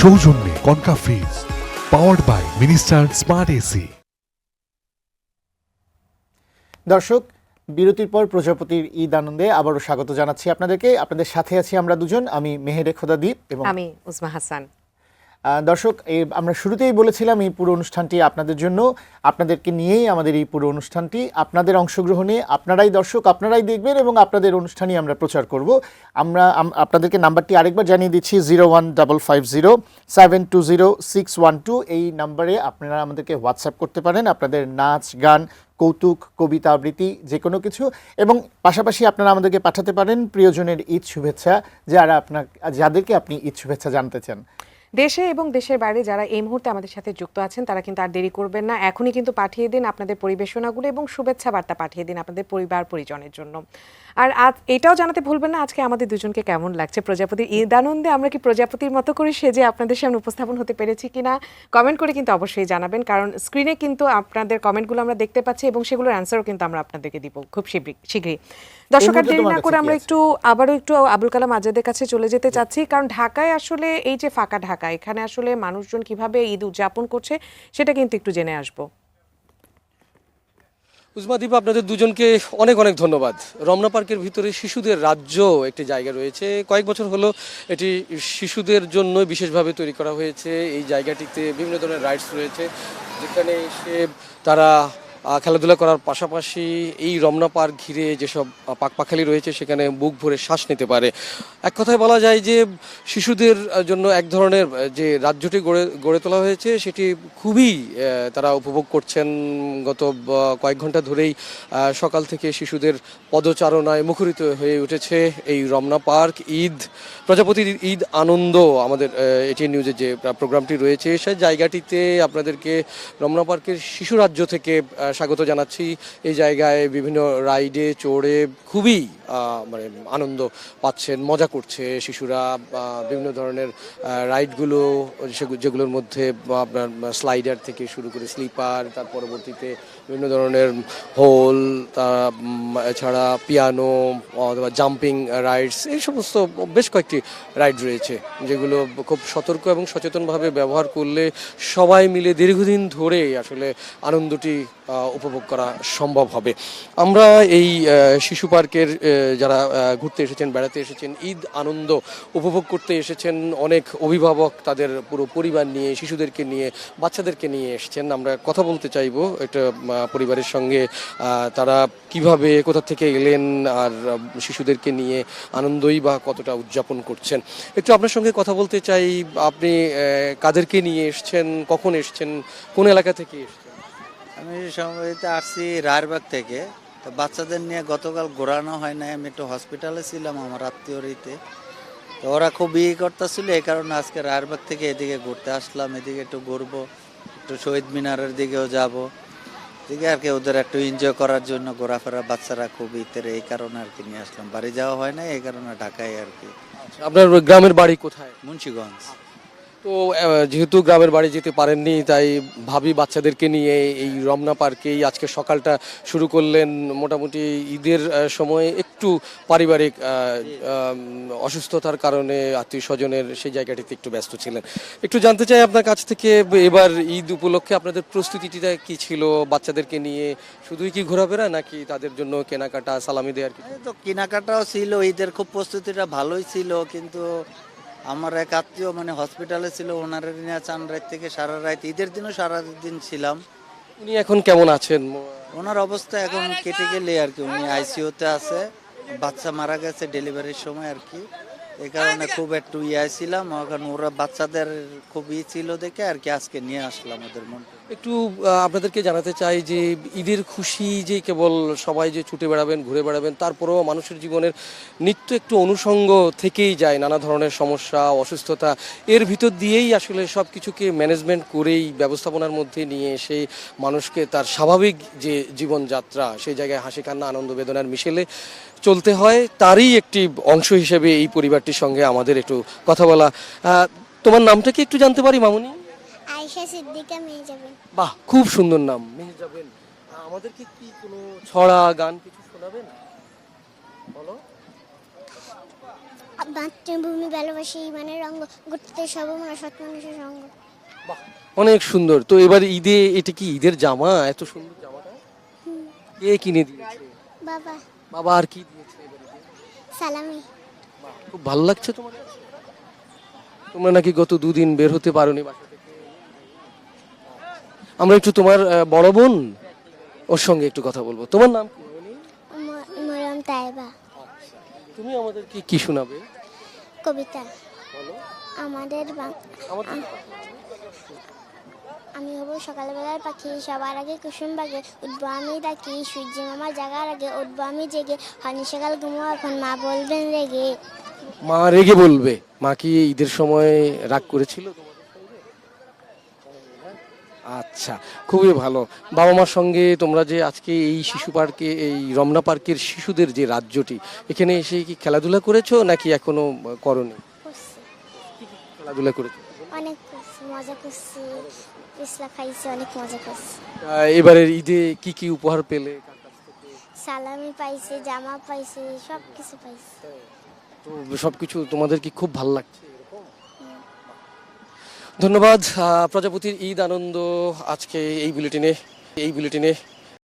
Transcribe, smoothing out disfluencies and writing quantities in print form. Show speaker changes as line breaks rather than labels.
সৌজন্যে Konka fridge, powered by minister smart AC.
দর্শক, বিরতির পর প্রজাপতির ঈদ আনন্দে আবারও স্বাগত জানাচ্ছি আপনাদেরকে। আপনাদের সাথে আছি আমরা দুজন, আমি মেহেরে খোদাদীপ এবং
আমি উসমা হাসান।
দর্শক, আমরা শুরুতেই বলেছিলাম এই পুরো অনুষ্ঠানটি আপনাদের জন্য, আপনাদেরকে নিয়েই আমাদের এই পুরো অনুষ্ঠানটি। আপনাদের অংশগ্রহণে আপনারাই দর্শক, আপনারাই দেখবেন এবং আপনাদের অনুষ্ঠানই আমরা প্রচার করব। আমরা আপনাদেরকে নাম্বারটি আরেকবার জানিয়ে দিচ্ছি, 01550720612। এই নাম্বারে আপনারা আমাদেরকে হোয়াটসঅ্যাপ করতে পারেন আপনাদের নাচ, গান, কৌতুক, কবিতা আবৃত্তি, যে কোনো কিছু। এবং পাশাপাশি আপনারা আমাদেরকে পাঠাতে পারেন প্রিয়জনের ঈদ শুভেচ্ছা, যাদেরকে আপনি ঈদ শুভেচ্ছা জানতে চান।
দেশে এবং দেশের বাইরে যারা এই মুহূর্তে আমাদের সাথে যুক্ত আছেন তারা কিন্তু আর দেরি করবেন না, এখনই কিন্তু পাঠিয়ে দিন আপনাদের পরিবেশনাগুলো এবং শুভেচ্ছা বার্তা পাঠিয়ে দিন আপনাদের পরিবার পরিজনের জন্য। আর আজ এটাও জানাতে ভুলবেন না আজকে আমাদের দুজনকে কেমন লাগছে প্রজাপতির ঈদ আনন্দে। আমরা কি প্রজাপতির মতো করে সেজে আপনাদের সামনে উপস্থাপন হতে পেরেছি কিনা কমেন্ট করে কিন্তু অবশ্যই জানাবেন, কারণ স্ক্রিনে কিন্তু আপনাদের কমেন্টগুলো আমরা দেখতে পাচ্ছি এবং সেগুলোর অ্যান্সারও কিন্তু আমরা আপনাদেরকে দিব খুব শীঘ্রই। দর্শক, আর দেরি না করে আমরা আবারও একটু আবুল কালাম আজাদের কাছে চলে যেতে চাচ্ছি, কারণ ঢাকায় আসলে এই যে ফাঁকা ঢাকা, এখানে আসলে মানুষজন কিভাবে ঈদ উদযাপন করছে সেটা কিন্তু একটু জেনে আসবো।
উজমা দীপা, আপনাদের দুজনকে অনেক অনেক ধন্যবাদ। রমনা পার্কের ভিতরে শিশুদের রাজ্য একটি জায়গা রয়েছে, কয়েক বছর হলো এটি শিশুদের জন্য বিশেষভাবে তৈরি করা হয়েছে। এই জায়গাটিতে বিভিন্ন ধরনের রাইডস রয়েছে, যেখানে এসে তারা খেলাধুলা করার পাশাপাশি এই রমনা পার্ক ঘিরে যেসব পাখপাখালি রয়েছে সেখানে বুক ভরে শ্বাস নিতে পারে। এক কথায় বলা যায় যে শিশুদের জন্য এক ধরনের যে রাজ্যটি গড়ে তোলা হয়েছে সেটি খুবই তারা উপভোগ করছেন। গত কয়েক ঘন্টা ধরেই সকাল থেকে শিশুদের পদচারণায় মুখরিত হয়ে উঠেছে এই রমনা পার্ক। প্রজাপতির ঈদ আনন্দ আমাদের এটি নিউজের যে প্রোগ্রামটি রয়েছে, সেই জায়গাটিতে আপনাদেরকে রমনা পার্কের শিশু রাজ্য থেকে স্বাগত জানাচ্ছি। এই জায়গায় বিভিন্ন রাইডে চড়ে খুবই মানে আনন্দ পাচ্ছেন, মজা করছে শিশুরা। বিভিন্ন ধরনের রাইডগুলো যেগুলোর মধ্যে আপনার স্লাইডার থেকে শুরু করে স্লিপার, তার পরবর্তীতে বিভিন্ন ধরনের হোল, এছাড়া পিয়ানো অথবা জাম্পিং রাইডস, এই সমস্ত বেশ কয়েকটি রাইড রয়েছে যেগুলো খুব সতর্ক এবং সচেতনভাবে ব্যবহার করলে সবাই মিলে দীর্ঘদিন ধরে আসলে আনন্দটি উপভোগ করা সম্ভব হবে। আমরা এই শিশু পার্কের যারা ঘুরতে এসেছেন, বেড়াতে এসেছেন, ঈদ আনন্দ উপভোগ করতে এসেছেন, অনেক অভিভাবক তাদের পুরো পরিবার নিয়ে, শিশুদেরকে নিয়ে, বাচ্চাদেরকে নিয়ে এসেছেন। আমরা কথা বলতে চাইবো একটা পরিবারের সঙ্গে, তারা কিভাবে, কোথা থেকে এলেন, আর শিশুদেরকে নিয়ে আনন্দই বা কতটা উদযাপন করছেন। একটু আপনার সঙ্গে কথা বলতে চাই। আপনি কাদেরকে নিয়ে এসেছেন, কখন এসেছেন, কোন এলাকা থেকে এসেছেন?
আমি সময়তে আসছি রায়েরবাগ থেকে। তো বাচ্চাদের নিয়ে গতকাল ঘোরানো হয় না, আমি একটু হসপিটালে ছিলাম আমার আত্মীয়রিতে। তো ওরা খুব করতেছিল, এই কারণে আজকে রায়েরবাগ থেকে এদিকে ঘুরতে আসলাম। এদিকে একটু ঘুরবো, একটু শহীদ মিনারের দিকেও যাব, এদিকে আর কি ওদের একটু এনজয় করার জন্য ঘোরাফেরা, বাচ্চারা খুব এই কারণে আর কি নিয়ে আসলাম। বাড়ি যাওয়া হয় না, এই কারণে ঢাকায় আর কি।
আপনার গ্রামের বাড়ি কোথায়?
মুন্সিগঞ্জ।
তো যেহেতু গ্রামের বাড়ি যেতে পারেননি, তাই ভাবি বাচ্চাদেরকে নিয়ে এই রমনা পার্কেই আজকে সকালটা শুরু করলেন। মোটামুটি ঈদের সময় একটু পারিবারিক অসুস্থতার কারণে আত্মীয় স্বজনের সেই জায়গাটিতে একটু ব্যস্ত ছিলেন। একটু জানতে চাই আপনার কাছ থেকে, এবার ঈদ উপলক্ষে আপনাদের প্রস্তুতিটা কি ছিল? বাচ্চাদেরকে নিয়ে শুধুই কি ঘোরাফেরা, নাকি তাদের জন্য কেনাকাটা, সালামি দেওয়ার?
তো কেনাকাটাও ছিল, ঈদের খুব প্রস্তুতিটা ভালোই ছিল, কিন্তু আমার এক আত্মীয় মানে হসপিটালে ছিল, ওনার নিয়ে চান রাত থেকে সারা রাত, ঈদের দিনও সারাদিন ছিলাম।
উনি এখন কেমন আছেন?
ওনার অবস্থা এখন কেটে গেলে আর কি, উনি আইসিইউতে আছে, বাচ্চা মারা গেছে ডেলিভারির সময় আর কি। এই কারণে খুব একটু ছিলাম, এখন ওরা বাচ্চাদের খুব ছিল দেখে আর কি আজকে নিয়ে আসলাম ওদের মন।
একটু আপনাদেরকে জানাতে চাই যে ঈদের খুশি যে কেবল সবাই যে ছুটে বেড়াবেন, ঘুরে বেড়াবেন, তারপরেও মানুষের জীবনের নিত্য একটু অনুষঙ্গ থেকেই যায়, নানা ধরনের সমস্যা, অসুস্থতা, এর ভিতর দিয়েই আসলে সব কিছুকে ম্যানেজমেন্ট করেই ব্যবস্থাপনার মধ্যে নিয়ে এসে মানুষকে তার স্বাভাবিক যে জীবনযাত্রা, সেই জায়গায় হাসি কান্না আনন্দ বেদনার মিশেলে চলতে হয়। তারই একটি অংশ হিসেবে এই পরিবারটির সঙ্গে আমাদের একটু কথা বলা। তোমার নামটা কি একটু জানতে পারি মামুনি?
আয়েশা সিদ্দিকা মেহেজাবিন।
বাহ, খুব সুন্দর নাম, মেহেজাবিন। আমাদেরকে কি কোনো ছড়া গান কিছু শোনাবেন? বলো।
মাতৃভূমি ভালোবাসি ইমানের রঙ্গ গড়তে সর্বমনা সৎ মানুষের সঙ্গ।
অনেক সুন্দর। তো এবার ঈদে এটা কি ঈদের জামা? এত সুন্দর জামাটা কে কিনে দিয়েছে?
বাবা
বাবা আর কি দিয়েছে এবার ঈদে?
সালামি।
খুব ভালো লাগছে তোমার কাছে? তোমরা নাকি গত 2 দিন বের হতে পারোনি বাসা থেকে। আমরা একটু তোমার বড় বোন ওর সঙ্গে একটু কথা বলবো। তোমার নাম কি বনি?
মরম তাইবা।
তুমি আমাদেরকে কি শোনাবে?
কবিতা।
বলো।
আমাদের আমি হব সকালবেলার পাখি, সবার আগে কুসুম বাগে উঠবো আমি ডাকি, সূর্য মামা জাগার আগে উঠবো আমি জেগে, হয়নি সকাল ঘুমো এখন মা বলবেন রেগে।
মা রেগে বলবে। মা কি ঈদের সময় রাগ করেছিল তোমাদের সঙ্গে? আচ্ছা, খুবই ভালো। বাবা মার সঙ্গে তোমরা যে আজকে এই শিশু পার্কে, এই রমনা পার্কের শিশুদের যে রাজ্যটি, এখানে এসে কি খেলাধুলা করেছো নাকি এখনো করনি?
করছি
খেলাধুলা করেছো?
অনেক করছি, মজা করছি, পিছলা খাইছি, অনেক মজা করছি।
এবারের ঈদে কি কি উপহার পেলে কার কাছ থেকে?
সালামি পাইছি, জামা পাইছি, সব কিছু পাইছি।
তো সবকিছু তোমাদের কি খুব ভালো লাগছে এরকম? ধন্যবাদ। প্রজাপতির ঈদ আনন্দ আজকে এই বুলেটিনে